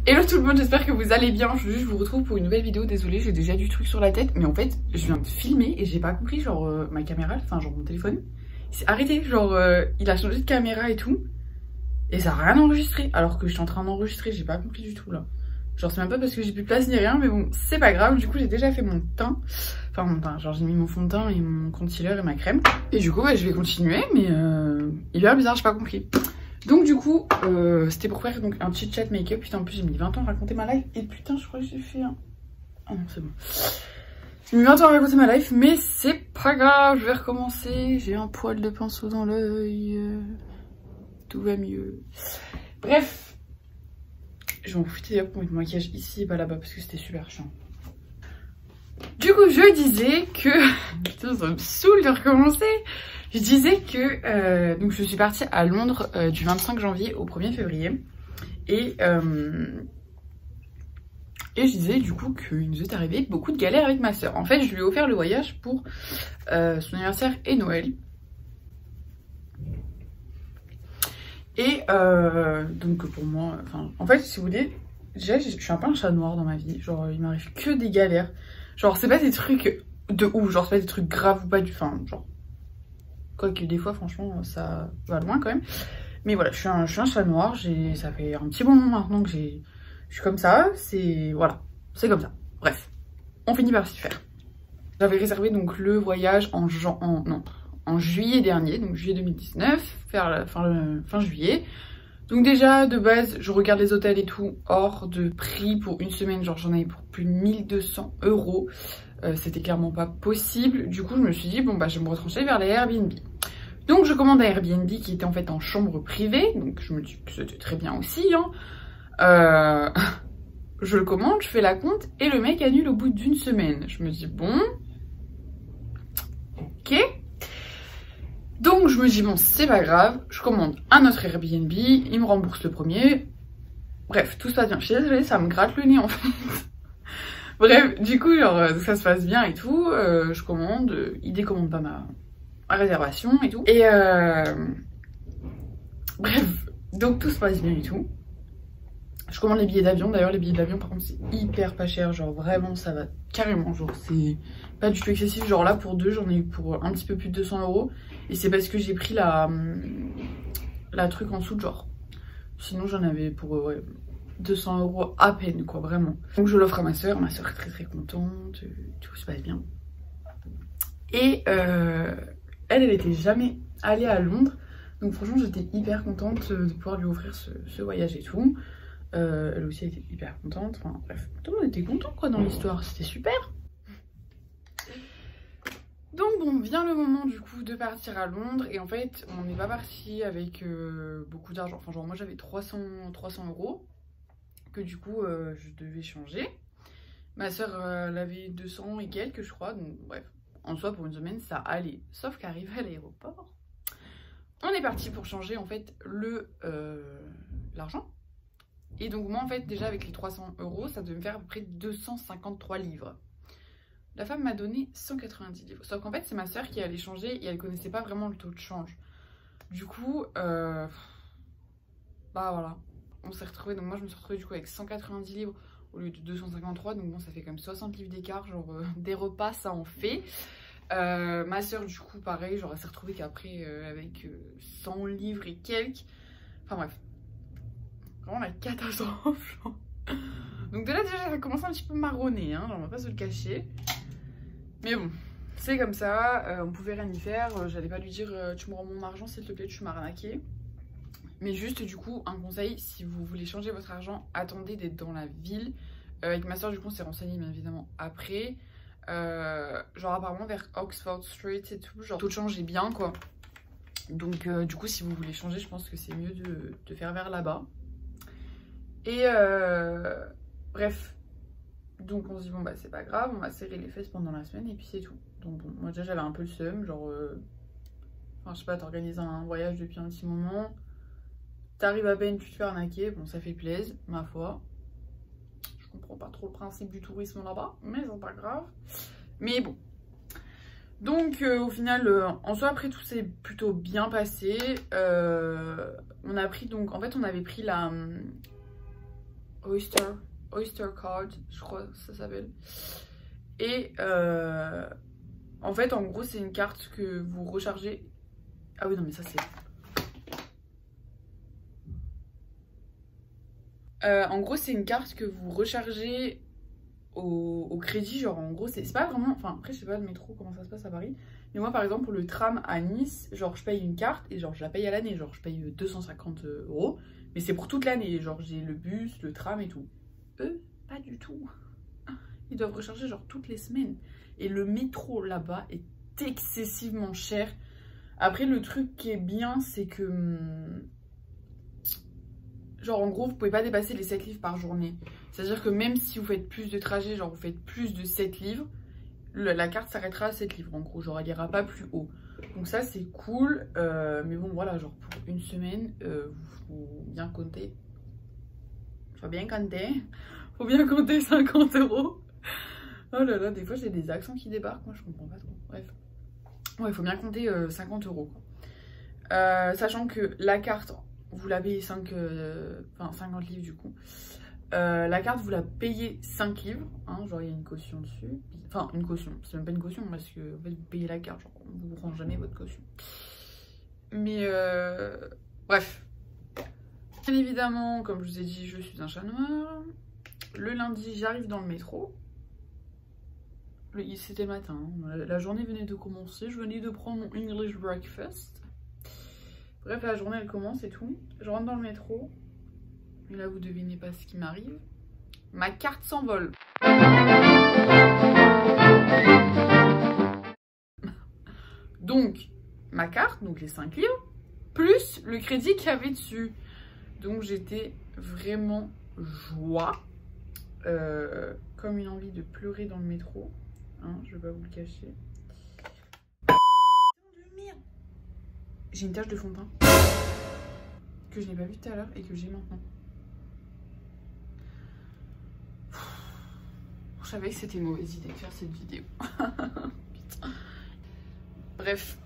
Hello tout le monde, j'espère que vous allez bien. Je vous retrouve pour une nouvelle vidéo. Désolée, j'ai déjà du truc sur la tête, mais en fait je viens de filmer et j'ai pas compris, genre ma caméra, enfin genre mon téléphone il s'est arrêté, genre il a changé de caméra et tout et ça a rien enregistré alors que je suis en train d'enregistrer. J'ai pas compris du tout là, genre c'est même pas parce que j'ai plus de place ni rien, mais bon c'est pas grave. Du coup j'ai déjà fait mon teint, enfin mon teint, genre j'ai mis mon fond de teint et mon concealer et ma crème et du coup bah, je vais continuer, mais hyper bizarre, j'ai pas compris. Donc du coup, c'était pour faire donc un petit chat make-up. Putain, en plus j'ai mis 20 ans à raconter ma life. Et putain, je crois que j'ai fait un... Ah non, c'est bon. J'ai mis 20 ans à raconter ma life, mais c'est pas grave, je vais recommencer. J'ai un poil de pinceau dans l'œil. Tout va mieux. Bref. Je m'en foutais pour mettre mon maquillage ici et pas là-bas parce que c'était super chiant. Du coup, je disais que... Putain, ça me saoule de recommencer. Je disais que donc je suis partie à Londres du 25 janvier au 1er février. Et je disais du coup qu'il nous est arrivé beaucoup de galères avec ma soeur. En fait, je lui ai offert le voyage pour son anniversaire et Noël. Et donc pour moi, enfin, en fait, si vous voulez, déjà je suis un peu un chat noir dans ma vie. Genre, il m'arrive que des galères. Genre, c'est pas des trucs de ouf, genre, c'est pas des trucs graves ou pas du... Enfin, genre... Quoique des fois, franchement, ça va loin quand même. Mais voilà, je suis un chat noir. Ça fait un petit moment maintenant que je suis comme ça. C'est... Voilà, c'est comme ça. Bref, on finit par s'y faire. J'avais réservé donc le voyage en juillet dernier, donc juillet 2019, fin juillet. Donc déjà, de base, je regarde les hôtels et tout, hors de prix pour une semaine. Genre, j'en avais pour plus de 1200 €. C'était clairement pas possible. Du coup, je me suis dit, bon bah je vais me retrancher vers les Airbnb. Donc je commande un Airbnb qui était en fait en chambre privée. Donc je me dis que c'était très bien aussi, hein. Je le commande, je fais la compte et le mec annule au bout d'une semaine. Je me dis bon, ok. Donc je me dis bon, c'est pas grave, je commande un autre Airbnb, il me rembourse le premier. Bref, tout se passe bien. Je suis désolée, ça me gratte le nez en fait. Bref, du coup, genre, ça se passe bien et tout. Je commande, il décommande pas ma réservation et tout. Et bref, donc tout se passe bien et tout. Je commande les billets d'avion. D'ailleurs, les billets d'avion, par contre, c'est hyper pas cher. Genre, vraiment, ça va carrément. Genre, c'est pas du tout excessif. Genre, là, pour deux, j'en ai eu pour un petit peu plus de 200 €. Et c'est parce que j'ai pris la truc en dessous de genre. Sinon, j'en avais pour... ouais, 200 € à peine, quoi, vraiment. Donc je l'offre à ma soeur est très très contente, tout se passe bien. Et elle était jamais allée à Londres, donc franchement j'étais hyper contente de pouvoir lui offrir ce voyage et tout. Elle aussi était hyper contente, enfin bref, tout le monde était content quoi dans l'histoire, c'était super. Donc bon, vient le moment du coup de partir à Londres et en fait on n'est pas parti avec beaucoup d'argent, enfin genre moi j'avais 300 €. Que du coup je devais changer. Ma soeur elle avait 200 et quelques je crois, donc bref, en soi pour une semaine ça allait. Sauf qu'arrivé à l'aéroport, on est parti pour changer en fait l'argent. Et donc moi en fait déjà avec les 300 € ça devait me faire à peu près 253 livres. La femme m'a donné 190 livres. Sauf qu'en fait c'est ma soeur qui allait changer et elle connaissait pas vraiment le taux de change. Du coup bah voilà. On s'est retrouvé, donc moi je me suis retrouvée du coup avec 190 livres au lieu de 253, donc bon ça fait quand même 60 livres d'écart, genre des repas ça en fait. Ma soeur du coup pareil, genre elle s'est retrouvée qu'après avec 100 livres et quelques, enfin bref, vraiment la catastrophe. Donc de là déjà ça commence un petit peu marronné, hein, genre on va pas se le cacher. Mais bon, c'est comme ça, on pouvait rien y faire, j'allais pas lui dire tu me rends mon argent s'il te plaît, tu m'as arnaqué. Mais juste du coup un conseil, si vous voulez changer votre argent, attendez d'être dans la ville. Avec ma soeur du coup on s'est renseigné bien évidemment après. Genre apparemment vers Oxford Street et tout, genre tout change est bien quoi. Donc du coup si vous voulez changer je pense que c'est mieux de faire vers là-bas. Et bref. Donc on se dit bon bah c'est pas grave, on va serrer les fesses pendant la semaine et puis c'est tout. Donc bon moi déjà j'avais un peu le seum, genre enfin je sais pas, t'organises un voyage depuis un petit moment. T'arrives à peine, tu te fais arnaquer, bon ça fait plaisir, ma foi. Je comprends pas trop le principe du tourisme là-bas, mais c'est pas grave. Mais bon. Donc au final, en soi après tout s'est plutôt bien passé. On a pris donc, en fait on avait pris la Oyster Card, je crois que ça s'appelle. Et en fait, en gros, c'est une carte que vous rechargez. Ah oui, non, mais ça, c'est... en gros, c'est une carte que vous rechargez au crédit. Genre, en gros, c'est pas vraiment... Enfin, après, je sais pas le métro, comment ça se passe à Paris. Mais moi, par exemple, pour le tram à Nice, genre, je paye une carte et genre, je la paye à l'année. Genre, je paye 250 €. Mais c'est pour toute l'année. Genre, j'ai le bus, le tram et tout. Eux, pas du tout. Ils doivent recharger genre toutes les semaines. Et le métro là-bas est excessivement cher. Après, le truc qui est bien, c'est que... genre, en gros, vous pouvez pas dépasser les 7 livres par journée. C'est-à-dire que même si vous faites plus de trajets, genre vous faites plus de 7 livres, la carte s'arrêtera à 7 livres en gros. Genre, elle ira pas plus haut. Donc ça, c'est cool. Mais bon, voilà, genre pour une semaine, faut bien compter. Faut bien compter. Faut bien compter 50 €. Oh là là, des fois j'ai des accents qui débarquent, moi je comprends pas trop. Bref. Ouais, il faut bien compter 50 €. Sachant que la carte, vous la payez 50 livres du coup. La carte, vous la payez 5 livres. Hein, genre il y a une caution dessus. Enfin, une caution. C'est même pas une caution parce que en fait, vous payez la carte. Genre, on vous rend jamais votre caution. Mais bref. Bien évidemment, comme je vous ai dit, je suis un chat noir. Le lundi, j'arrive dans le métro. C'était matin, hein. La journée venait de commencer, je venais de prendre mon English breakfast. Bref, la journée elle commence et tout. Je rentre dans le métro. Et là vous devinez pas ce qui m'arrive. Ma carte s'envole. Donc, ma carte, donc les 5 livres, plus le crédit qu'il y avait dessus. Donc j'étais vraiment joie. Comme une envie de pleurer dans le métro. Hein, je vais pas vous le cacher. J'ai une tache de fond de teint que je n'ai pas vue tout à l'heure et que j'ai maintenant. Je savais que c'était une mauvaise idée de faire cette vidéo. Putain. Bref,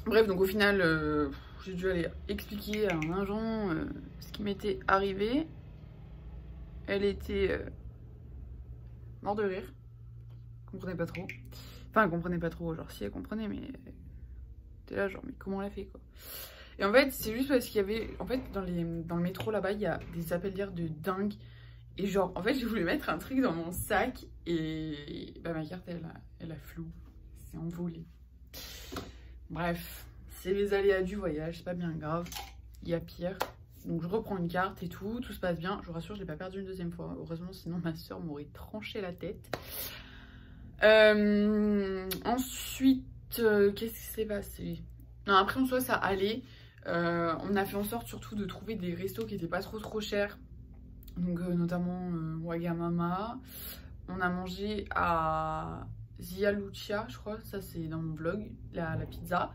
donc au final, j'ai dû aller expliquer à un agent ce qui m'était arrivé. Elle était morte de rire. Comprenait pas trop. Enfin, elle comprenait pas trop. Genre, si elle comprenait, mais t'es là, genre, mais comment on l'a fait, quoi. Et en fait, c'est juste parce qu'il y avait... En fait, dans le métro, là-bas, il y a des appels-d'air de dingue. Et genre, en fait, je voulais mettre un truc dans mon sac. Et bah, ma carte, elle a flou. C'est envolé. Bref, c'est les aléas du voyage. C'est pas bien grave. Il y a pire. Donc, je reprends une carte et tout. Tout se passe bien. Je vous rassure, je l'ai pas perdu une deuxième fois. Heureusement, sinon, ma soeur m'aurait tranché la tête. Ensuite, qu'est-ce qui s'est passé? Non, après en soi ça allait. On a fait en sorte surtout de trouver des restos qui n'étaient pas trop chers. Donc notamment Wagamama. On a mangé à Zia Lucia, je crois. Ça c'est dans mon vlog, la pizza.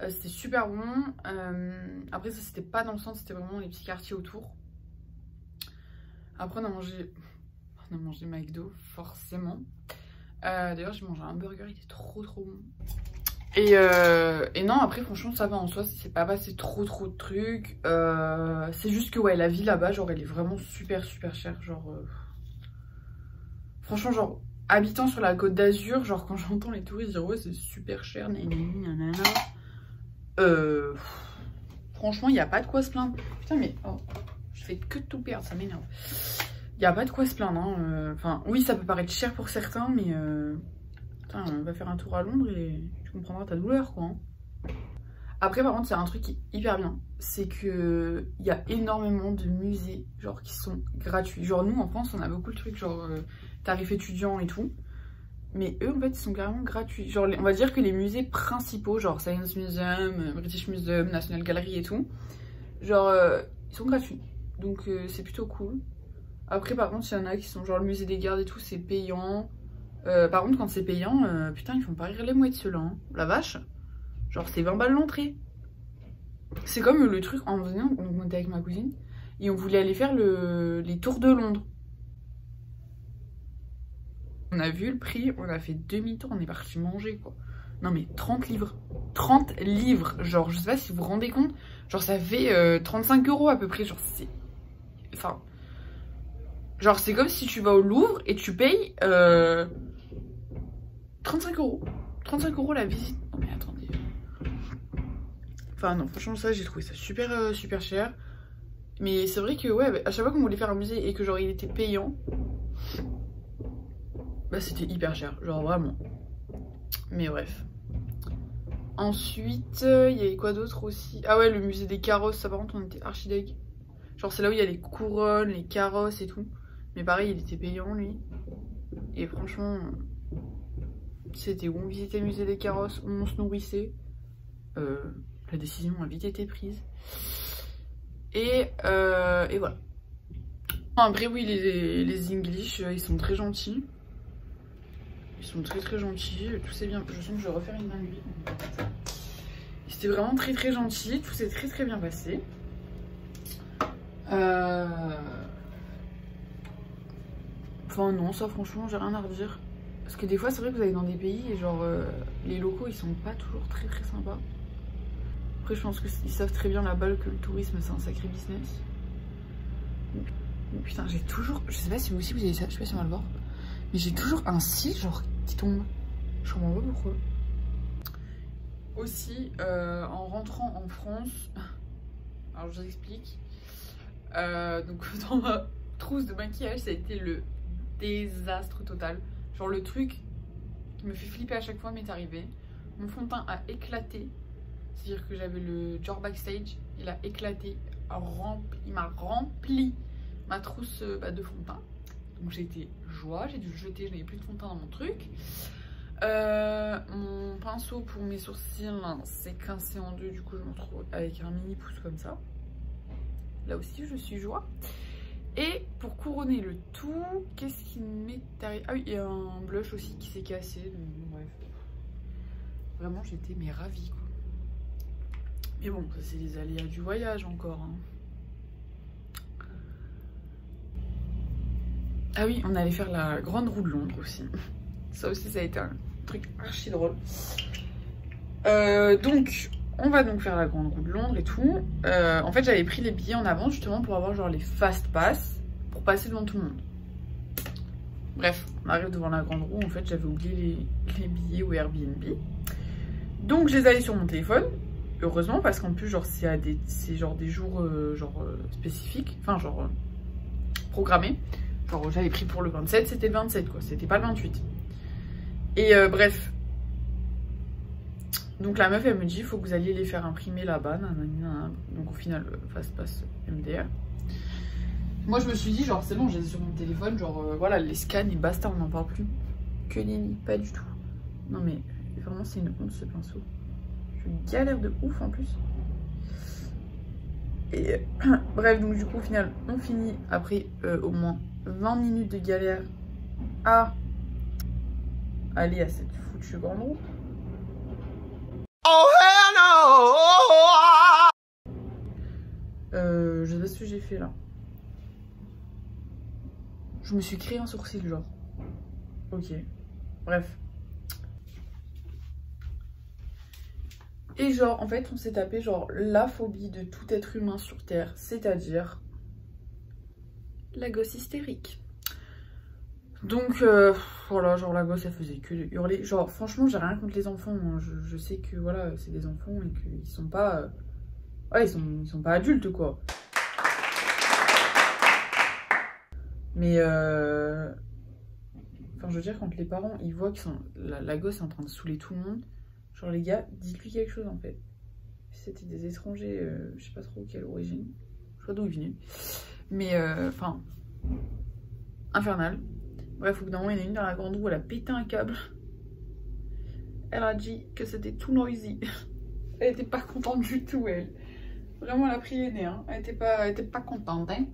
C'était super bon. Après ça c'était pas dans le centre, c'était vraiment les petits quartiers autour. Après on a mangé McDo, forcément. D'ailleurs j'ai mangé un burger, il était trop bon. Et non, après franchement ça va en soi, c'est pas passé trop de trucs. C'est juste que ouais, la vie là-bas, genre elle est vraiment super chère. Genre franchement, genre habitant sur la Côte d'Azur, genre quand j'entends les touristes dire ouais c'est super cher, nanana, franchement il n'y a pas de quoi se plaindre. Putain mais oh, je fais que de tout perdre, ça m'énerve. Il n'y a pas de quoi se plaindre, hein. Enfin, oui, ça peut paraître cher pour certains, mais putain, va faire un tour à Londres et tu comprendras ta douleur, quoi. Hein. Après, par contre, c'est un truc qui est hyper bien. C'est qu'il y a énormément de musées, genre, qui sont gratuits. Genre, nous, en France, on a beaucoup de trucs, genre, tarifs étudiants et tout. Mais eux, en fait, ils sont carrément gratuits. Genre, on va dire que les musées principaux, genre Science Museum, British Museum, National Gallery et tout, genre, ils sont gratuits. Donc, c'est plutôt cool. Après, par contre, il y en a qui sont genre le musée des gardes et tout, c'est payant. Par contre, quand c'est payant, putain, ils font pas rire les mouettes ceux-là. Hein. La vache. Genre, c'est 20 balles l'entrée. C'est comme le truc, en venant, on était avec ma cousine et on voulait aller faire les tours de Londres. On a vu le prix, on a fait demi-tour, on est parti manger, quoi. Non, mais 30 livres. 30 livres. Genre, je sais pas si vous vous rendez compte. Genre, ça fait 35 € à peu près. Genre, c'est. Enfin. Genre c'est comme si tu vas au Louvre et tu payes 35 euros. 35 euros la visite. Non mais attendez. Enfin non, franchement ça j'ai trouvé ça super super cher. Mais c'est vrai que ouais, à chaque fois qu'on voulait faire un musée et que genre il était payant, bah c'était hyper cher, genre vraiment. Mais bref. Ensuite, il y avait quoi d'autre aussi? Ah ouais, le musée des carrosses, ça par contre on était archi deg. Genre c'est là où il y a les couronnes, les carrosses et tout. Mais pareil, il était payant lui. Et franchement, c'était où on visitait le musée des carrosses, où on se nourrissait. La décision a vite été prise. Et voilà. Après oui, les English, ils sont très gentils. Ils sont très très gentils, tout s'est bien. Je sens que je vais refaire une dinguerie. C'était vraiment très très gentil, tout s'est très très bien passé. Enfin non, ça franchement j'ai rien à redire. Parce que des fois c'est vrai que vous allez dans des pays et genre les locaux ils sont pas toujours très très sympas. Après je pense qu'ils savent très bien là-bas que le tourisme c'est un sacré business. Putain j'ai toujours, je sais pas si vous aussi vous avez ça, je sais pas si on va le voir. Mais j'ai toujours un cil genre qui tombe. Je comprends pas pourquoi. Aussi en rentrant en France, alors je vous explique. Donc dans ma trousse de maquillage ça a été le désastre total. Genre le truc qui me fait flipper à chaque fois m'est arrivé. Mon fond de teint a éclaté. C'est-à-dire que j'avais le Dior Backstage, il a éclaté, il m'a rempli ma trousse de fond de teint. Donc j'ai été joie, j'ai dû le jeter, je n'avais plus de fond de teint dans mon truc. Mon pinceau pour mes sourcils s'est cassé en deux, du coup je me retrouve avec un mini pouce comme ça. Là aussi je suis joie. Et pour couronner le tout, qu'est-ce qui m'est arrivé? Ah oui, il y a un blush aussi qui s'est cassé, donc bref. Vraiment j'étais mais ravie quoi. Mais bon, ça c'est les aléas du voyage encore. Hein. Ah oui, on allait faire la grande roue de Londres aussi. Ça aussi ça a été un truc archi drôle. Donc on va donc faire la grande roue de Londres et tout. En fait j'avais pris les billets en avance justement pour avoir genre les fast pass pour passer devant tout le monde. Bref, on arrive devant la grande roue, en fait j'avais oublié les billets au Airbnb. Donc je les avais sur mon téléphone, heureusement parce qu'en plus genre c'est genre des jours spécifiques, enfin genre programmés. Genre j'avais pris pour le 27, c'était le 27 quoi, c'était pas le 28. Et bref. Donc la meuf elle me dit il faut que vous alliez les faire imprimer là-bas, donc au final fast pass MDR. Moi je me suis dit genre c'est bon, j'ai sur mon téléphone, genre voilà les scans et basta, on n'en parle plus. Que nenni, pas du tout. Non mais vraiment c'est une honte ce pinceau. Je galère de ouf en plus. Et bref donc du coup au final on finit après au moins 20 minutes de galère à aller à cette foutue grande roue. Oh hell no! Je sais pas ce que j'ai fait là. Je me suis créé un sourcil genre. Ok. Bref. Et genre en fait on s'est tapé genre la phobie de tout être humain sur terre. C'est-à-dire la gosse hystérique. Donc voilà, genre la gosse elle faisait que hurler. Genre franchement j'ai rien contre les enfants, hein. Je sais que voilà c'est des enfants et qu'ils sont pas... ouais ils sont pas adultes quoi. Mais enfin je veux dire quand les parents ils voient que la gosse est en train de saouler tout le monde. Genre les gars, dites-lui quelque chose en fait. C'était des étrangers, je sais pas trop quelle origine. Je sais pas d'où ils venaient. Mais enfin... infernal. Bref, au bout d'un moment, il y en a une dans la grande roue, elle a pété un câble. Elle a dit que c'était tout noisy. Elle était pas contente du tout, elle. Vraiment, elle a pris les nez, hein. Elle était pas contente, hein.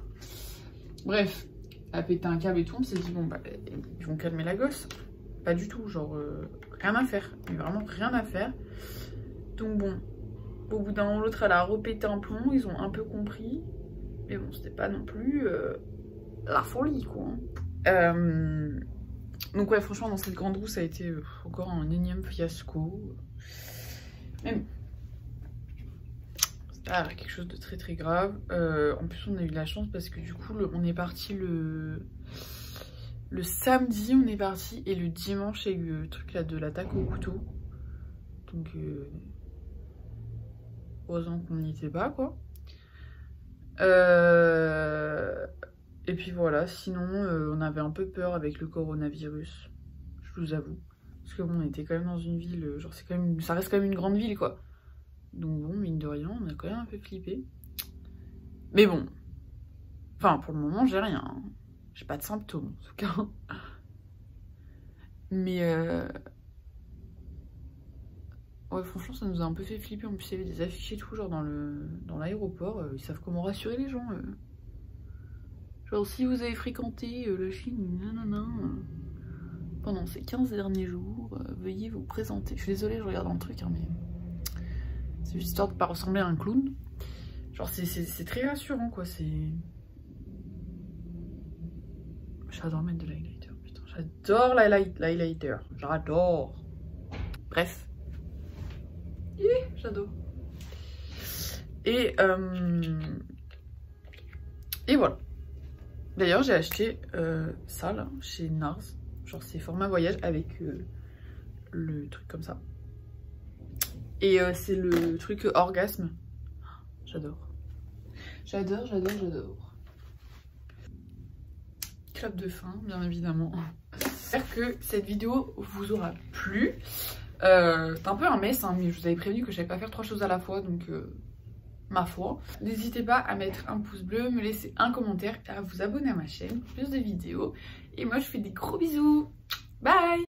Bref, elle a pété un câble et tout. On s'est dit, bon, bah, ils vont calmer la gosse. Pas du tout, genre, rien à faire. Mais vraiment rien à faire. Donc bon, au bout d'un moment, l'autre, elle a repété un plomb. Ils ont un peu compris. Mais bon, c'était pas non plus la folie, quoi. Donc ouais franchement dans cette grande roue ça a été encore un énième fiasco. Mais bon, c'est pas quelque chose de très très grave. En plus on a eu de la chance parce que du coup on est parti le Le samedi, on est parti et le dimanche, il y a eu le truc là de l'attaque au couteau. Donc, heureusement qu'on n'y était pas, quoi. Et puis voilà, sinon, on avait un peu peur avec le coronavirus, je vous avoue. Parce que bon, on était quand même dans une ville, genre c'est quand même, ça reste quand même une grande ville, quoi. Donc bon, mine de rien, on a quand même un peu flippé. Mais bon, enfin pour le moment, j'ai rien. Hein. J'ai pas de symptômes, en tout cas. Mais ouais, franchement, ça nous a un peu fait flipper. En plus, il y avait des affiches et tout, genre dans l'aéroport. Ils savent comment rassurer les gens. Genre, si vous avez fréquenté la Chine, nanana, pendant ces 15 derniers jours, veuillez vous présenter. Je suis désolée, je regarde dans le truc, hein, mais c'est juste histoire de pas ressembler à un clown. Genre, c'est très rassurant, quoi. J'adore mettre de l'highlighter, putain. J'adore l'highlighter. J'adore. Bref. J'adore. Et voilà. D'ailleurs, j'ai acheté ça, là, chez Nars. Genre, c'est format voyage avec le truc comme ça. Et c'est le truc orgasme. J'adore. J'adore, j'adore, j'adore. Clap de fin, bien évidemment. J'espère que cette vidéo vous aura plu. C'est un peu un mess, hein, mais je vous avais prévenu que je n'allais pas faire 3 choses à la fois, donc ma foi. N'hésitez pas à mettre un pouce bleu, me laisser un commentaire et à vous abonner à ma chaîne pour plus de vidéos. Et moi, je vous fais des gros bisous. Bye!